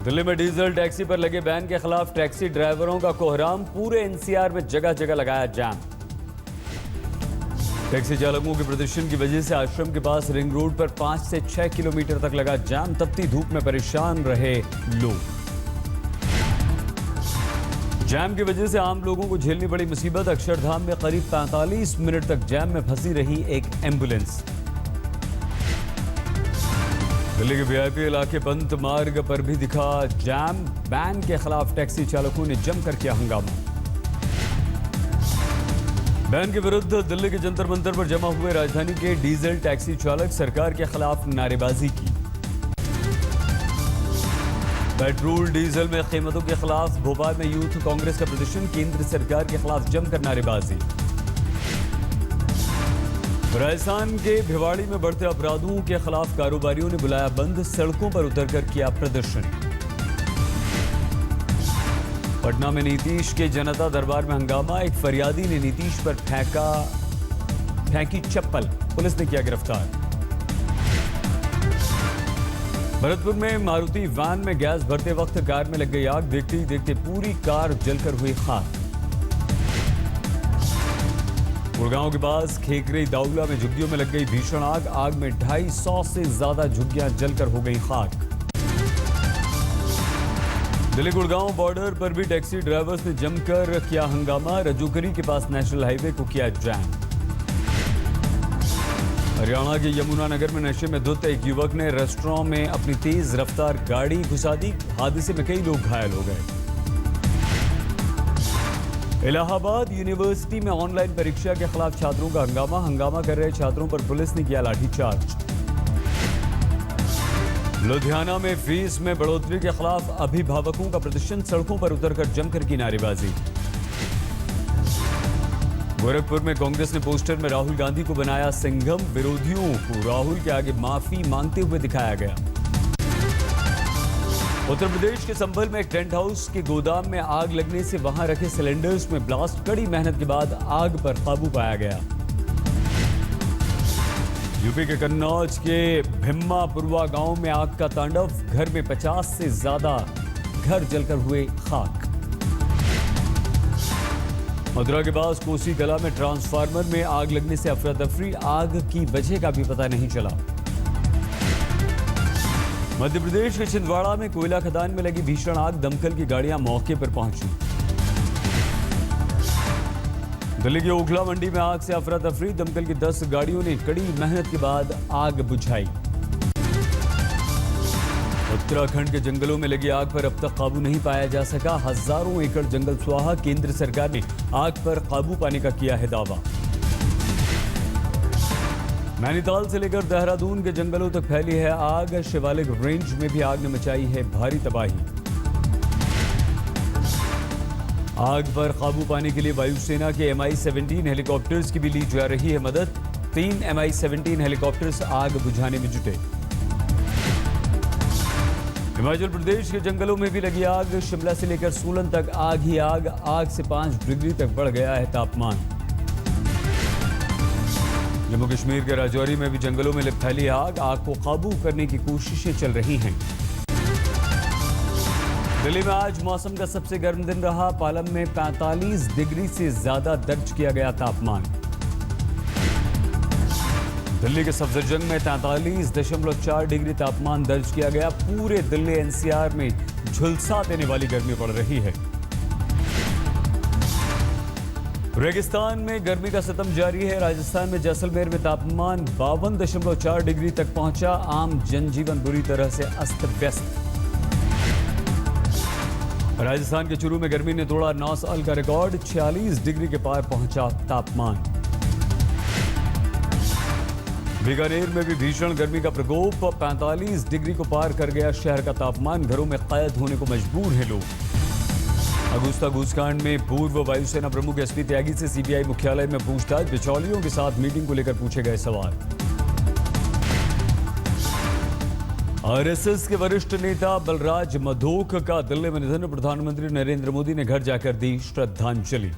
दिल्ली में diesel taxi पर लगे बैन के खिलाफ टैक्सी ड्राइवरों का कोहराम। पूरे एनसीआर में जगह जगह लगाया जाम। टैक्सी चालकों के प्रदर्शन की वजह से आश्रम के पास रिंग रोड पर 5 से 6 किलोमीटर तक लगा जाम। तपती धूप में परेशान रहे लोग। जाम की वजह से आम लोगों को झेलनी पड़ी मुसीबत। अक्षरधाम में करीब 45 मिनट तक जाम में फंसी रही एक एम्बुलेंस। दिल्ली के वीआईपी इलाके बंद मार्ग पर भी दिखा जाम। बैन के खिलाफ टैक्सी चालकों ने जमकर किया हंगामा। बैन के विरुद्ध दिल्ली के जंतर मंतर पर जमा हुए राजधानी के डीजल टैक्सी चालक सरकार के खिलाफ नारेबाजी की। पेट्रोल डीजल में कीमतों के खिलाफ भोपाल में यूथ कांग्रेस का प्रदर्शन। केंद्र सरकार के खिलाफ जमकर नारेबाजी। राजस्थान के भिवाड़ी में बढ़ते अपराधों के खिलाफ कारोबारियों ने बुलाया बंद। सड़कों पर उतरकर किया प्रदर्शन। पटना में नीतीश के जनता दरबार में हंगामा। एक फरियादी ने नीतीश पर फेंकी चप्पल। पुलिस ने किया गिरफ्तार। भरतपुर में मारुति वैन में गैस भरते वक्त कार में लग गई आग। देखते ही देखते पूरी कार जलकर हुई खाक। गुड़गांव के पास खेकरे दाउला में झुग्गियों में लग गई भीषण आग। आग में 250 से ज्यादा झुग्गियां जलकर हो गई खाक। दिल्ली गुड़गांव बॉर्डर पर भी टैक्सी ड्राइवर्स ने जमकर किया हंगामा। रजूकरी के पास नेशनल हाईवे को किया जाम। हरियाणा के यमुनानगर में नशे में धुत एक युवक ने रेस्टोरेंट में अपनी तेज रफ्तार गाड़ी घुसा दी। हादसे में कई लोग घायल हो गए। इलाहाबाद यूनिवर्सिटी में ऑनलाइन परीक्षा के खिलाफ छात्रों का हंगामा कर रहे छात्रों पर पुलिस ने किया लाठीचार्ज। लुधियाना में फीस में बढ़ोतरी के खिलाफ अभिभावकों का प्रदर्शन। सड़कों पर उतरकर जमकर की नारेबाजी। गोरखपुर में कांग्रेस ने पोस्टर में राहुल गांधी को बनाया सिंघम। विरोधियों को राहुल के आगे माफी मांगते हुए दिखाया गया। उत्तर प्रदेश के संभल में एक टेंट हाउस के गोदाम में आग लगने से वहां रखे सिलेंडर्स में ब्लास्ट। कड़ी मेहनत के बाद आग पर काबू पाया गया। यूपी के कन्नौज के भिम्मापुरवा गांव में आग का तांडव। घर में 50 से ज्यादा घर जलकर हुए खाक। मथुरा के पास कोसी कला में ट्रांसफार्मर में आग लगने से अफरा तफरी। आग की वजह का भी पता नहीं चला। मध्य प्रदेश के छिंदवाड़ा में कोयला खदान में लगी भीषण आग। दमकल की गाड़ियां मौके पर पहुंची। दिल्ली की ओखला मंडी में आग से अफरा तफरी। दमकल की 10 गाड़ियों ने कड़ी मेहनत के बाद आग बुझाई। उत्तराखंड के जंगलों में लगी आग पर अब तक काबू नहीं पाया जा सका। हजारों एकड़ जंगल स्वाहा। केंद्र सरकार ने आग पर काबू पाने का किया है दावा। नैनीताल से लेकर देहरादून के जंगलों तक फैली है आग। शिवालिक रेंज में भी आग ने मचाई है भारी तबाही। आग पर काबू पाने के लिए वायुसेना के MI-17 हेलीकॉप्टर्स की भी ली जा रही है मदद। 3 MI-17 हेलीकॉप्टर्स आग बुझाने में जुटे। हिमाचल प्रदेश के जंगलों में भी लगी आग। शिमला से लेकर सोलन तक आग ही आग। आग से 5 डिग्री तक बढ़ गया है तापमान। जम्मू कश्मीर के राजौरी में भी जंगलों में फैली आग। आग को काबू करने की कोशिशें चल रही हैं। दिल्ली में आज मौसम का सबसे गर्म दिन रहा। पालम में 45 डिग्री से ज्यादा दर्ज किया गया तापमान। दिल्ली के सफदरजंग में 43.4 डिग्री तापमान दर्ज किया गया। पूरे दिल्ली एनसीआर में झुलसा देने वाली गर्मी पड़ रही है। रेगिस्तान में गर्मी का सितम जारी है। राजस्थान में जैसलमेर में तापमान 52.4 डिग्री तक पहुंचा। आम जनजीवन बुरी तरह से अस्त व्यस्त। राजस्थान के चूरू में गर्मी ने तोड़ा 9 साल का रिकॉर्ड। 46 डिग्री के पार पहुंचा तापमान। बीकानेर में भी भीषण गर्मी का प्रकोप। 45 डिग्री को पार कर गया शहर का तापमान। घरों में कैद होने को मजबूर हैं लोग। अगुस्ता घूसकांड में पूर्व वायुसेना प्रमुख SP त्यागी से CBI मुख्यालय में पूछताछ। बिचौलियों के साथ मीटिंग को लेकर पूछे गए सवाल। RSS के वरिष्ठ नेता बलराज मधोक का दिल्ली में निधन। प्रधानमंत्री नरेंद्र मोदी ने घर जाकर दी श्रद्धांजलि।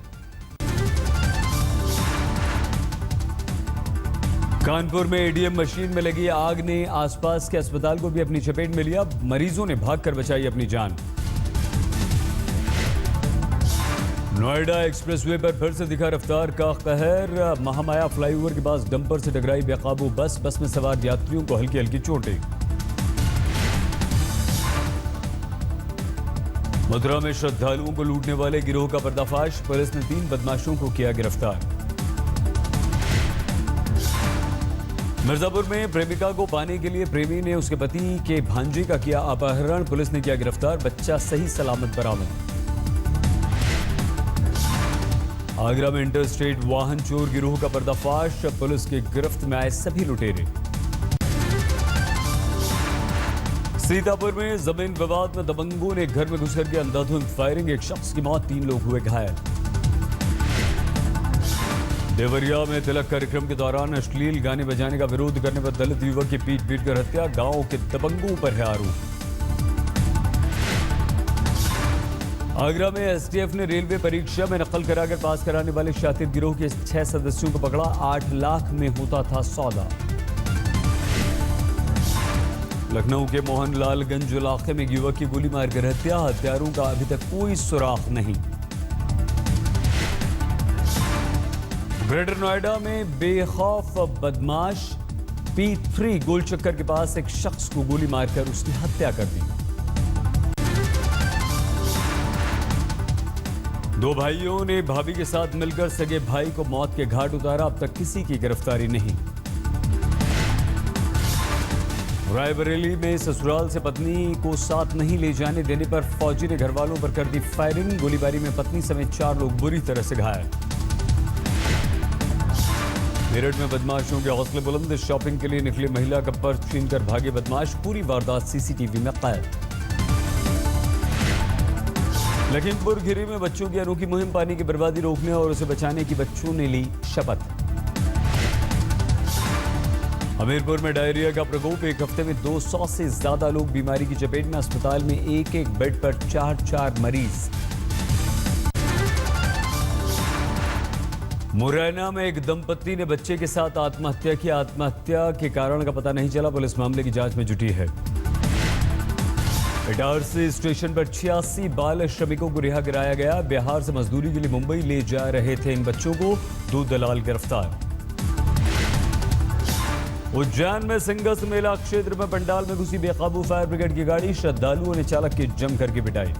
कानपुर में एडीएम मशीन में लगी आग ने आसपास के अस्पताल को भी अपनी चपेट में लिया। मरीजों ने भागकर बचाई अपनी जान। नोएडा एक्सप्रेसवे पर फिर से दिखा रफ्तार का कहर। महामाया फ्लाईओवर के पास डंपर से टकराई बेकाबू बस में सवार यात्रियों को हल्की हल्की चोटें। मथुरा में श्रद्धालुओं को लूटने वाले गिरोह का पर्दाफाश। पुलिस ने 3 बदमाशों को किया गिरफ्तार। मिर्जापुर में प्रेमिका को पाने के लिए प्रेमी ने उसके पति के भांजे का किया अपहरण। पुलिस ने किया गिरफ्तार। बच्चा सही सलामत बरामद। आगरा में इंटरस्टेट वाहन चोर गिरोह का पर्दाफाश। पुलिस की गिरफ्त में आए सभी लुटेरे। सीतापुर में जमीन विवाद में दबंगों ने घर में घुसकर के अंधाधुंध फायरिंग। एक शख्स की मौत, 3 लोग हुए घायल। देवरिया में तिलक कार्यक्रम के दौरान अश्लील गाने बजाने का विरोध करने पर दलित युवक की पीट कर हत्या। गांव के दबंगों पर है आरोप। आगरा में एसटीएफ ने रेलवे परीक्षा में नकल कराकर पास कराने वाले शातिर गिरोह के 6 सदस्यों को पकड़ा। 8 लाख में होता था सौदा। लखनऊ के मोहनलालगंज इलाके में युवक की गोली मारकर हत्या। हत्यारों का अभी तक कोई सुराग नहीं। ग्रेटर नोएडा में बेखौफ बदमाश P3 गोल चक्कर के पास एक शख्स को गोली मारकर उसकी हत्या कर दी। 2 भाइयों ने भाभी के साथ मिलकर सगे भाई को मौत के घाट उतारा। अब तक किसी की गिरफ्तारी नहीं। रायबरेली में ससुराल से पत्नी को साथ नहीं ले जाने देने पर फौजी ने घरवालों पर कर दी फायरिंग। गोलीबारी में पत्नी समेत 4 लोग बुरी तरह से घायल। मेरठ में बदमाशों के हौसले बुलंद। शॉपिंग के लिए निकली महिला का पर्स छीनकर भागे बदमाश। पूरी वारदात सीसीटीवी में कैद। लखीमपुर खीरी में बच्चों की अनोखी मुहिम। पानी की बर्बादी रोकने और उसे बचाने की बच्चों ने ली शपथ। हमीरपुर में डायरिया का प्रकोप। एक हफ्ते में 200 से ज्यादा लोग बीमारी की चपेट में। अस्पताल में एक बेड पर 4 मरीज। मुरैना में एक दंपति ने बच्चे के साथ आत्महत्या की। आत्महत्या के कारण का पता नहीं चला। पुलिस मामले की जांच में जुटी है। इटारसी स्टेशन पर 86 बाल श्रमिकों को रिहा कराया गया। बिहार से मजदूरी के लिए मुंबई ले जा रहे थे इन बच्चों को। 2 दलाल गिरफ्तार। उज्जैन में सिंगस मेला क्षेत्र में पंडाल में घुसी बेकाबू फायर ब्रिगेड की गाड़ी। श्रद्धालुओं ने चालक की जम करके पिटाई।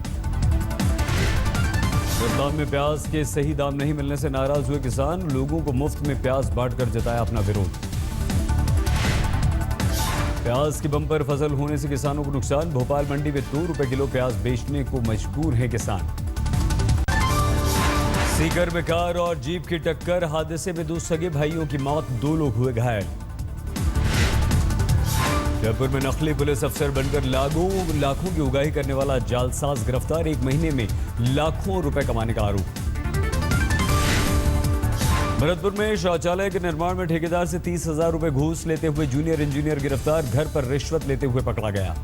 रतलाम में प्याज के सही दाम नहीं मिलने से नाराज हुए किसान। लोगों को मुफ्त में प्याज बांटकर जताया अपना विरोध। प्याज की बम्पर फसल होने से किसानों को नुकसान। भोपाल मंडी में 2 रुपए किलो प्याज बेचने को मजबूर है किसान। सीकर में कार और जीप की टक्कर। हादसे में 2 सगे भाइयों की मौत, 2 लोग हुए घायल। जयपुर में नकली पुलिस अफसर बनकर लाखों की उगाही करने वाला जालसाज गिरफ्तार। 1 महीने में लाखों रुपए कमाने का आरोप। भरतपुर में शौचालय के निर्माण में ठेकेदार से 30,000 रुपए घूस लेते हुए जूनियर इंजीनियर गिरफ्तार। घर पर रिश्वत लेते हुए पकड़ा गया।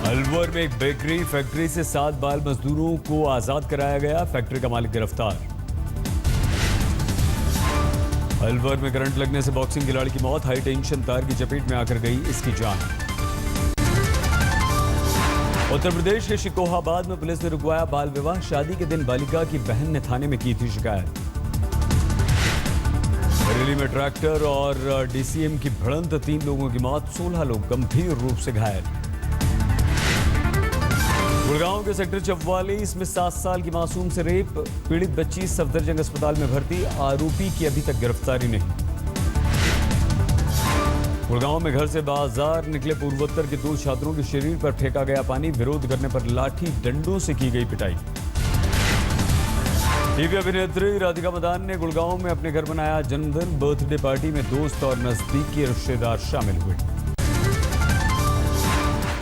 अलवर में एक बेकरी फैक्ट्री से 7 बाल मजदूरों को आजाद कराया गया। फैक्ट्री का मालिक गिरफ्तार। अलवर में करंट लगने से बॉक्सिंग खिलाड़ी की मौत। हाई टेंशन तार की चपेट में आकर गई इसकी जान। उत्तर प्रदेश के शिकोहाबाद में पुलिस ने रुकवाया बाल विवाह। शादी के दिन बालिका की बहन ने थाने में की थी शिकायत। बरेली में ट्रैक्टर और डीसीएम की भिड़ंत, 3 लोगों की मौत, 16 लोग गंभीर रूप से घायल। गुड़गांव के सेक्टर 44 में 7 साल की मासूम से रेप। पीड़ित बच्ची सफदरजंग अस्पताल में भर्ती। आरोपी की अभी तक गिरफ्तारी नहीं। गुड़गांव में घर से बाजार निकले पूर्वोत्तर के 2 छात्रों के शरीर पर फेंका गया पानी। विरोध करने पर लाठी डंडों से की गई पिटाई। टीवी अभिनेत्री राधिका मदान ने गुड़गांव में अपने घर मनाया जन्मदिन। बर्थडे पार्टी में दोस्त और नजदीकी रिश्तेदार शामिल हुए।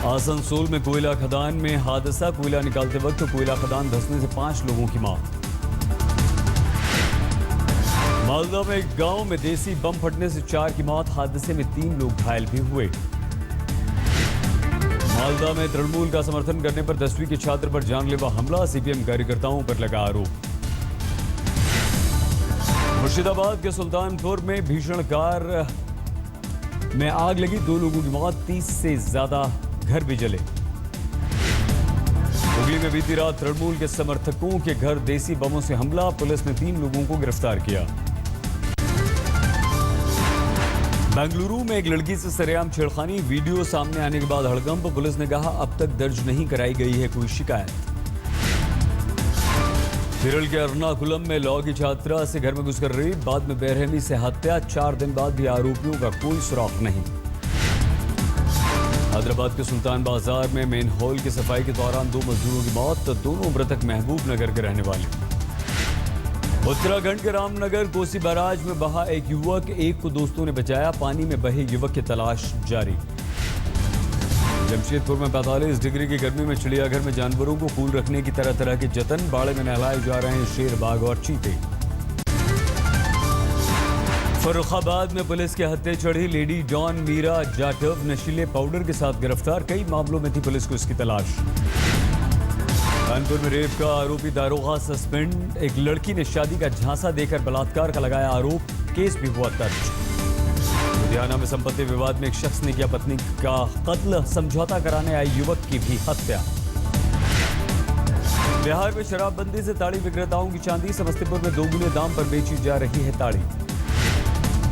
आसनसोल में कोयला खदान में हादसा। कोयला निकालते वक्त कोयला खदान धंसने से 5 लोगों की मौत। मालदा में एक गांव में देसी बम फटने से 4 की मौत। हादसे में 3 लोग घायल भी हुए। मालदा में तृणमूल का समर्थन करने पर 10वीं के छात्र पर जानलेवा हमला। सीपीएम कार्यकर्ताओं पर लगा आरोप। मुर्शिदाबाद के सुल्तानपुर में भीषण कार में आग लगी, 2 लोगों की मौत, 30 से ज्यादा घर भी जले। हुगली में बीती रात तृणमूल के समर्थकों के घर देसी बमों से हमला, पुलिस ने 3 लोगों को गिरफ्तार किया। बेंगलुरु में एक लड़की से सरेआम छेड़खानी, वीडियो सामने आने के बाद हड़कंप, पुलिस ने कहा अब तक दर्ज नहीं कराई गई है कोई शिकायत। केरल के एर्नाकुलम में लॉ की छात्रा से घर में घुसकर रेप, बाद में बेरहमी से हत्या, 4 दिन बाद भी आरोपियों का कोई सुराग नहीं। हैदराबाद के सुल्तान बाजार में मेन हॉल की सफाई के दौरान 2 मजदूरों की मौत, दोनों मृतक महबूब नगर के रहने वाले। उत्तराखंड के रामनगर कोसी बैराज में बहा एक युवक, एक को दोस्तों ने बचाया, पानी में बहे युवक की तलाश जारी। जमशेदपुर में 45 डिग्री की गर्मी में चिड़ियाघर में जानवरों को कूल रखने की तरह तरह के जतन, बाड़े में नहलाए जा रहे हैं शेर, बाघ और चीते। फर्रुखाबाद में पुलिस के हत्थे चढ़ी लेडी डॉन मीरा जाटव नशीले पाउडर के साथ गिरफ्तार, कई मामलों में थी पुलिस को इसकी तलाश। कानपुर में रेप का आरोपी दारोगा सस्पेंड, एक लड़की ने शादी का झांसा देकर बलात्कार का लगाया आरोप, केस भी हुआ दर्ज। लुधियाना में संपत्ति विवाद में एक शख्स ने किया पत्नी का कत्ल, समझौता कराने आए युवक की भी हत्या। बिहार में शराबबंदी से ताड़ी विक्रेताओं की चांदी, समस्तीपुर में दोगुने दाम पर बेची जा रही है ताड़ी।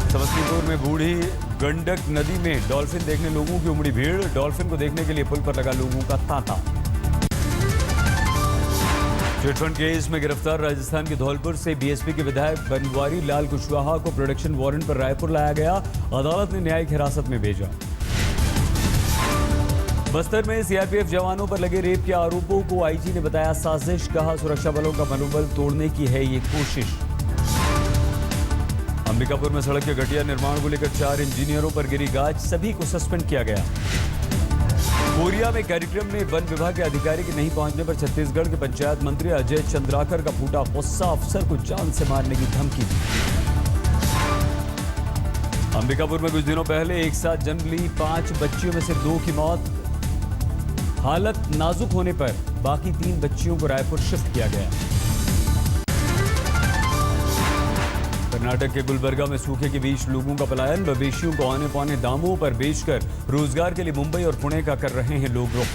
समस्तीपुर में बूढ़ी गंडक नदी में डॉल्फिन देखने लोगों की उमड़ी भीड़, डॉल्फिन को देखने के लिए पुल पर लगा लोगों का तांता। चिटफंड केस में गिरफ्तार राजस्थान के धौलपुर से बीएसपी के विधायक बनवारी लाल कुशवाहा को प्रोडक्शन वारंट पर रायपुर लाया गया, अदालत ने न्यायिक हिरासत में भेजा। बस्तर में सीआरपीएफ जवानों पर लगे रेप के आरोपों को आईजी ने बताया साजिश, कहा सुरक्षा बलों का मनोबल तोड़ने की है ये कोशिश। अंबिकापुर में सड़क के घटिया निर्माण को लेकर 4 इंजीनियरों पर गिरी गाज, सभी को सस्पेंड किया गया। कोरिया में कार्यक्रम में वन विभाग के अधिकारी के नहीं पहुंचने पर छत्तीसगढ़ के पंचायत मंत्री अजय चंद्राकर का फूटा गुस्सा, अफसर को जान से मारने की धमकी दी। अंबिकापुर में कुछ दिनों पहले एक साथ जन्म ली 5 बच्चियों में से 2 की मौत, हालत नाजुक होने पर बाकी 3 बच्चियों को रायपुर शिफ्ट किया गया। कर्नाटक के गुलबर्गा में सूखे के बीच लोगों का पलायन, मवेशियों को औने पौने दामों पर बेचकर रोजगार के लिए मुंबई और पुणे का कर रहे हैं लोग रुख।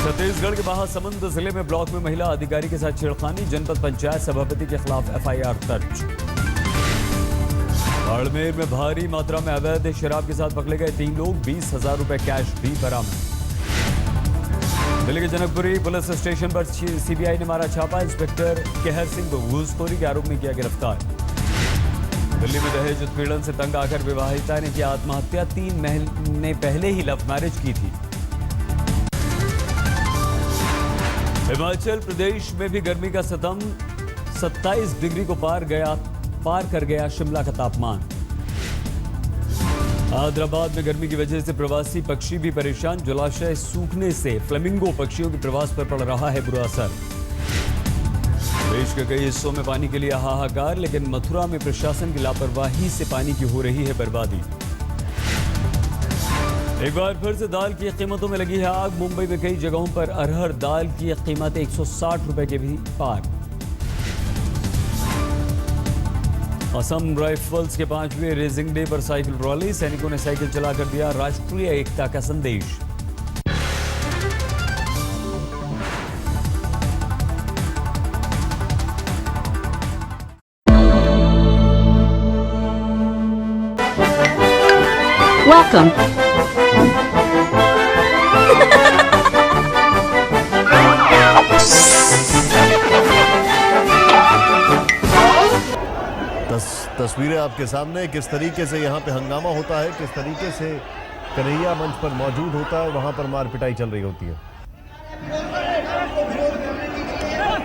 छत्तीसगढ़ के महासमुंद जिले में ब्लॉक में महिला अधिकारी के साथ छेड़खानी, जनपद पंचायत सभापति के खिलाफ एफआईआर दर्ज। बाड़मेर में भारी मात्रा में अवैध शराब के साथ पकड़े गए 3 लोग, 20,000 रुपए कैश भी बरामद। दिल्ली के जनकपुरी पुलिस स्टेशन पर सीबीआई ने मारा छापा, इंस्पेक्टर कहर सिंह को घूसखोरी के आरोप में किया गिरफ्तार। दिल्ली में दहेज उत्पीड़न से तंग आकर विवाहिता ने किया आत्महत्या, 3 महीने पहले ही लव मैरिज की थी। हिमाचल प्रदेश में भी गर्मी का सितम, 27 डिग्री को पार कर गया शिमला का तापमान। हैदराबाद में गर्मी की वजह से प्रवासी पक्षी भी परेशान, जलाशय सूखने से फ्लेमिंगो पक्षियों के प्रवास पर पड़ रहा है बुरा असर। देश के कई हिस्सों में पानी के लिए हाहाकार, लेकिन मथुरा में प्रशासन की लापरवाही से पानी की हो रही है बर्बादी। एक बार फिर से दाल की कीमतों में लगी है आग, मुंबई में कई जगहों पर अरहर दाल की कीमत 160 रुपए के भी पार। असम राइफल्स के 5वें रेजिंग डे पर साइकिल रैली, सैनिकों ने साइकिल चलाकर दिया राष्ट्रीय एकता का संदेश। Welcome. तस्वीरें आपके सामने, किस तरीके से यहाँ पे हंगामा होता है, किस तरीके से कन्हैया मंच पर मौजूद होता है, वहाँ पर मार पिटाई चल रही होती है।